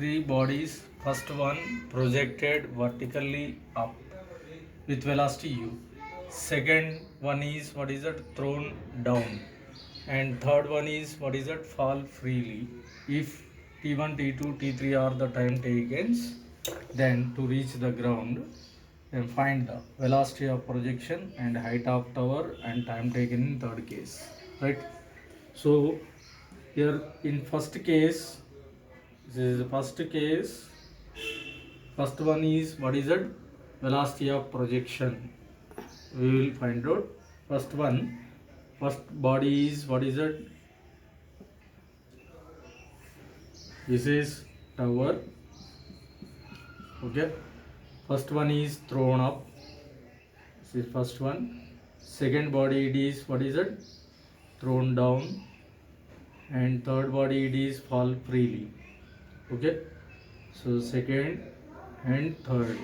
three bodies. First one projected vertically up with velocity u. Second one is what is it, thrown down, and third one is what is it, fall freely. If t1 t2 t3 are the time taken, then to reach the ground, then find the velocity of projection and height of tower and time taken in third case, right? So here in first case, this is the first case. First one is what is it, velocity of projection. We will find out first one. First body is what is it, this is tower. Okay, first one is thrown up, this is first one. Second body it is what is it, thrown down, and third body it is fall freely. Okay, so second and third.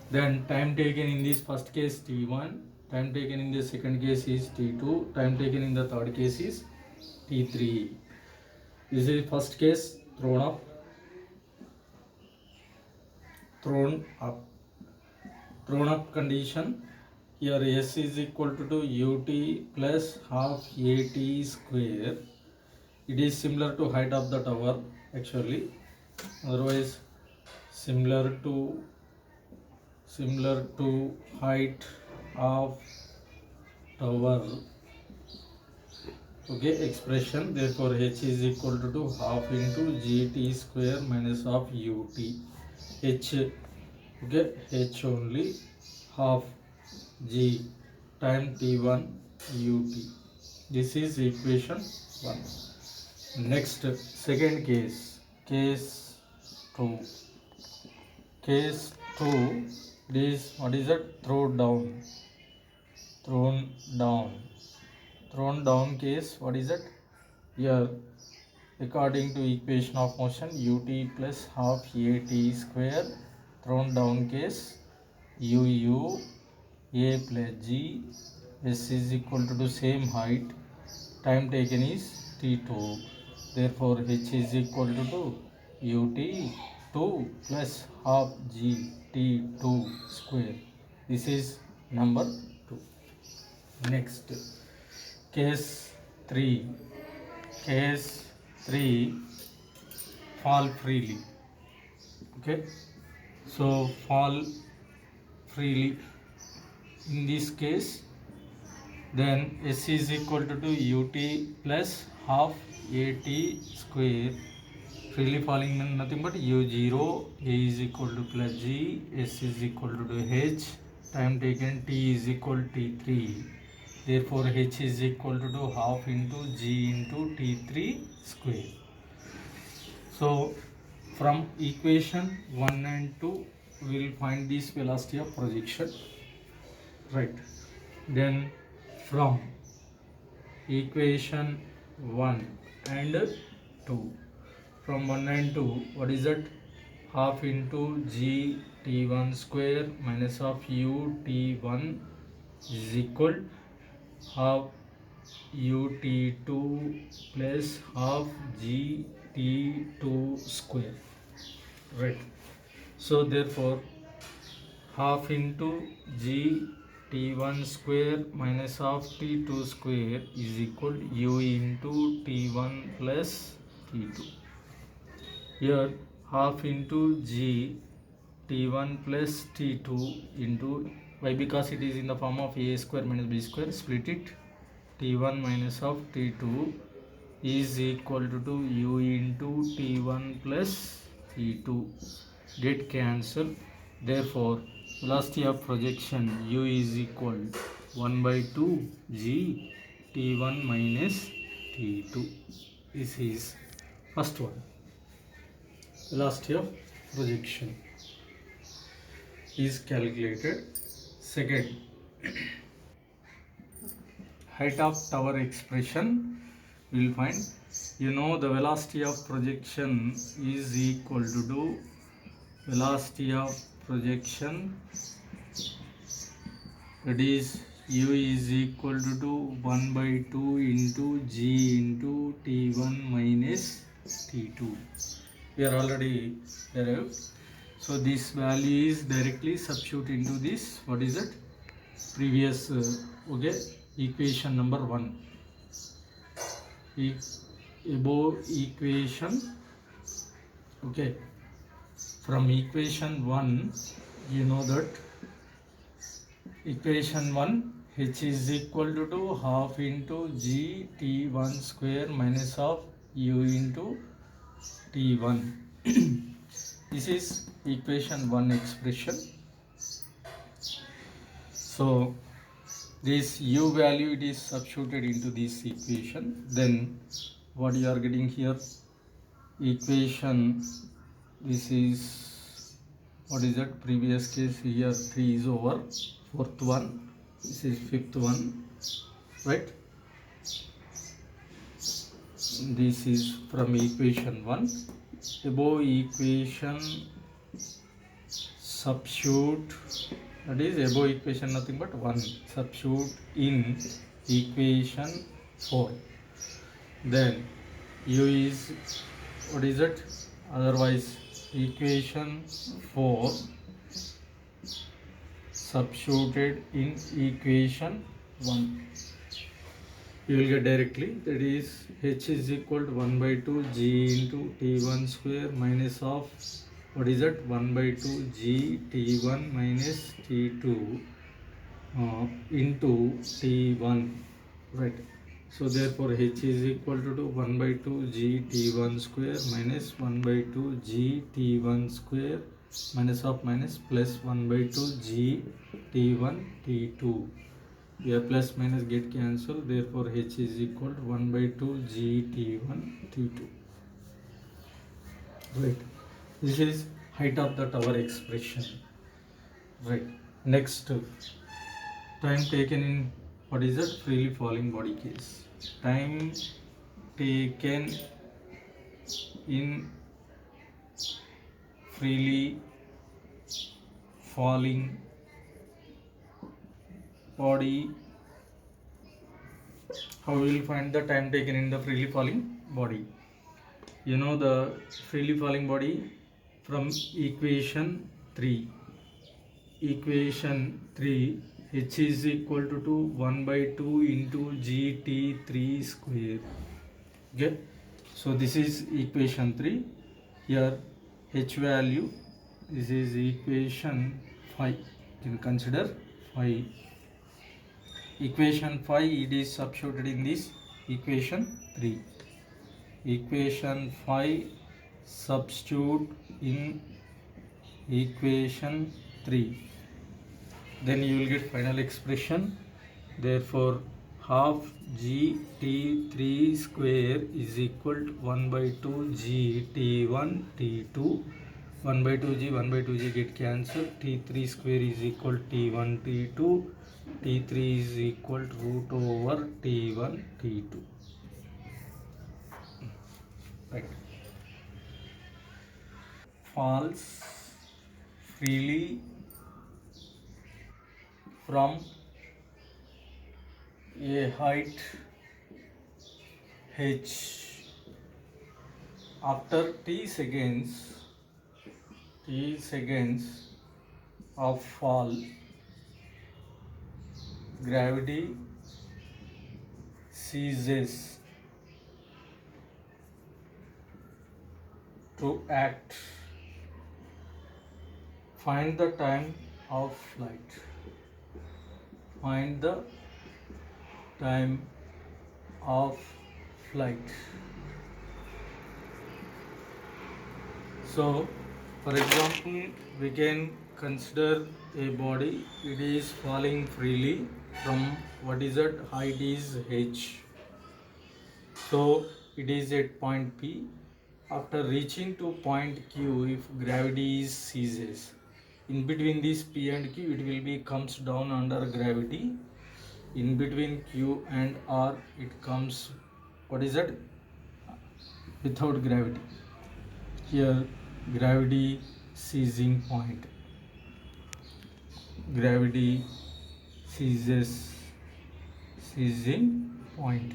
Then time taken in this first case t1, time taken in the second case is t2, time taken in the third case is t3. This is first case, thrown up, thrown up. Thrown up condition, here s is equal to ut plus half at square. It is similar to height of the tower actually, otherwise similar to height of tower. Okay, expression, therefore h is equal to half into gt square minus of ut. H, okay, h only, half g time t1 ut. This is equation 1. Next, second case, case 2. Case 2, this what is it, thrown down. Thrown down case, what is it, here according to equation of motion ut plus half at square. Thrown down case, uu a plus g, s is equal to same height, time taken is t2, therefore h is equal to ut 2 plus half g t2 square. This is number 2. Next, case 3. Case 3, fall freely. Okay, so fall freely in this case, then s is equal to ut plus half at square. Freely falling means nothing but u0, a is equal to plus g, s is equal to h, time taken t is equal to t3, therefore h is equal to half into g into t3 square. So from equation 1 and 2 we will find this velocity of projection, right? Then from equation 1 and 2, from 1 and 2, what is it, half into g t1 square minus of u t1 is equal half u t2 plus half g t2 square, right? So therefore half into g t1 square minus of t2 square is equal to u into t1 plus t2. Here half into g t1 plus t2 into, why, because it is in the form of a square minus b square, split it, t1 minus of t2 is equal to u into t1 plus t2, get cancelled, therefore velocity of projection u is equal 1 by 2 g t1 minus t2. This is first one, velocity of projection is calculated. Second, height of tower expression we will find. You know the velocity of projection is equal to velocity of projection, that is u is equal to 1 by 2 into g into t1 minus T2. We are already derived. So this value is directly substitute into this, what is it, previous okay, equation number 1. Above equation, okay, from equation 1 you know that equation 1, h is equal to half into g t1 square minus of u into t1. This is equation 1 expression. So this u value, it is substituted into this equation. Then what you are getting here, equation, this is, what is that, previous case here 3 is over, fourth one, this is fifth one, right? This is from equation 1. Above equation substitute, that is above equation nothing but 1, substitute in equation 4. Then u is, what is it, otherwise equation 4 substituted in equation 1, you will get directly, that is h is equal to 1 by 2 g into t1 square minus of, what is it, 1 by 2 g t1 minus t2 into t1, right? So therefore h is equal to 1 by 2 g t1 square minus 1 by 2 g t1 square minus of minus plus 1 by 2 g t1 t2. Here plus minus get cancelled, therefore h is equal to 1 by 2 g t1 t2, right? This is height of the tower expression, right? Next, time taken in, what is it, freely falling body case. Time taken in freely falling body, how we will find the time taken in the freely falling body? You know the freely falling body from equation 3. Equation 3, h is equal to 1 by 2 into gt3 square. Okay, so this is equation 3. Here h value, this is equation 5. You can consider 5. Equation 5, it is substituted in this equation 3. Equation 5 substitute in equation 3. Then you will get final expression. Therefore half g t3 square is equal to 1 by 2 g t1 t2. 1 by 2g get cancelled, t3 square is equal to t1 t2, t3 is equal to root over t1 t2, right? Falls freely from a height h after t seconds of fall, gravity ceases to act. Find the time of flight. Find the time of flight. So for example, we can consider a body, it is falling freely from, what is it, height is h. So it is at point P. After reaching to point Q, if gravity ceases, in between this P and Q, it will be comes down under gravity. In between Q and R, it comes, what is that, without gravity. Here gravity ceasing point, gravity ceasing point,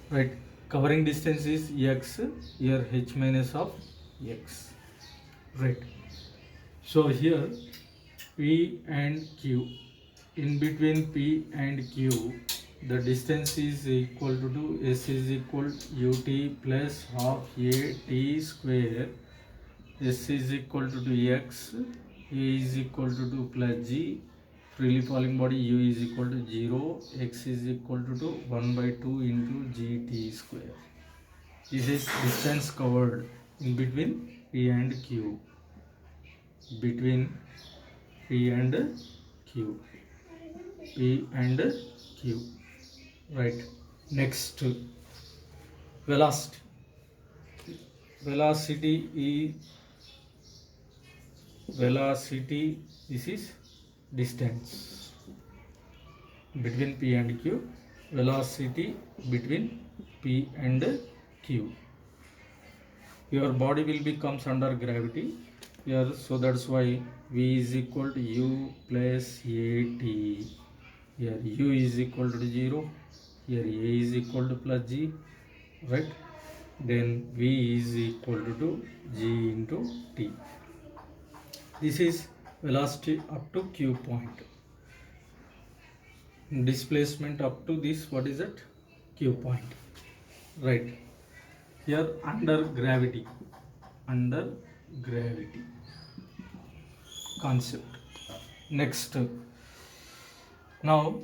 right? covering distance is x, here h minus of x, right? So here P and Q, in between P and Q, the distance is equal to S is equal ut plus half a t square. S is equal to x, a is equal to 2 plus g, freely falling body u is equal to 0, x is equal to 1 by 2 into gt square. This is distance covered in between P and Q. Between P and Q. P and Q. Right. Next, velocity. Velocity, this is distance between P and Q. Velocity between P and Q. Your body will becomes under gravity here, so that's why V is equal to U plus AT. Here U is equal to 0, here A is equal to plus G, right? Then V is equal to G into T. This is velocity up to Q point. Displacement up to this, what is it? Q point, right? Here under gravity concept. Next, now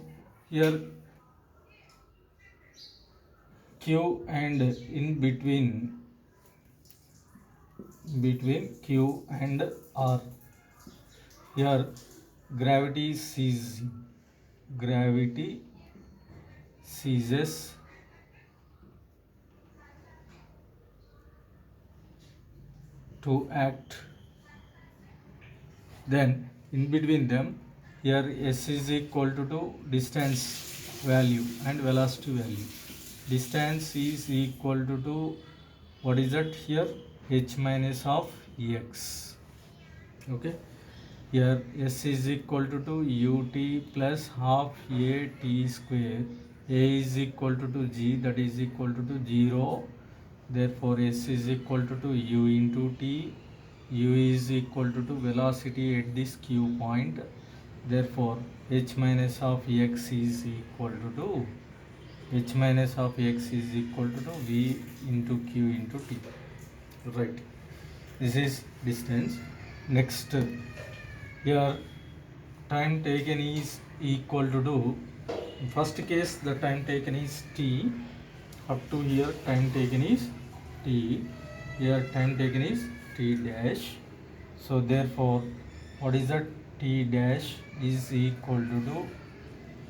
here Q and in between Q and R, here gravity ceases to act. Then in between them, here S is equal to distance value and velocity value. Distance is equal to what is that here? H minus of x. Okay. Here S is equal to ut plus half a t square. A is equal to g, that is equal to 0. Therefore S is equal to u into t. U is equal to velocity at this Q point. Therefore h minus of x is equal to h minus of x is equal to v into q into t, right? This is distance. Next, here time taken is equal to, in first case the time taken is t, up to here time taken is t, here time taken is t dash. So therefore what is that? T dash is equal to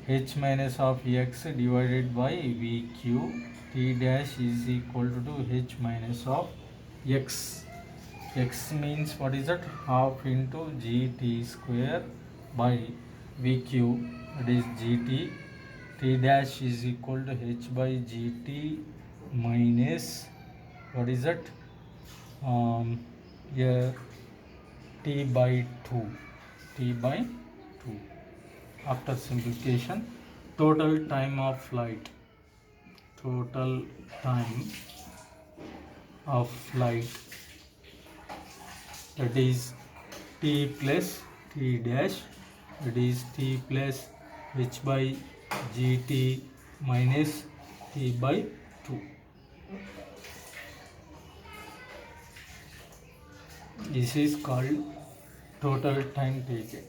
h minus of x divided by vq. T dash is equal to h minus of x. X means what is that? Half into gt square by vq, that is gt. T dash is equal to h by gt minus what is that? Here t by 2. After simplification, total time of flight that is t plus t dash, that is t plus h by gt minus t by 2. This is called total time taken.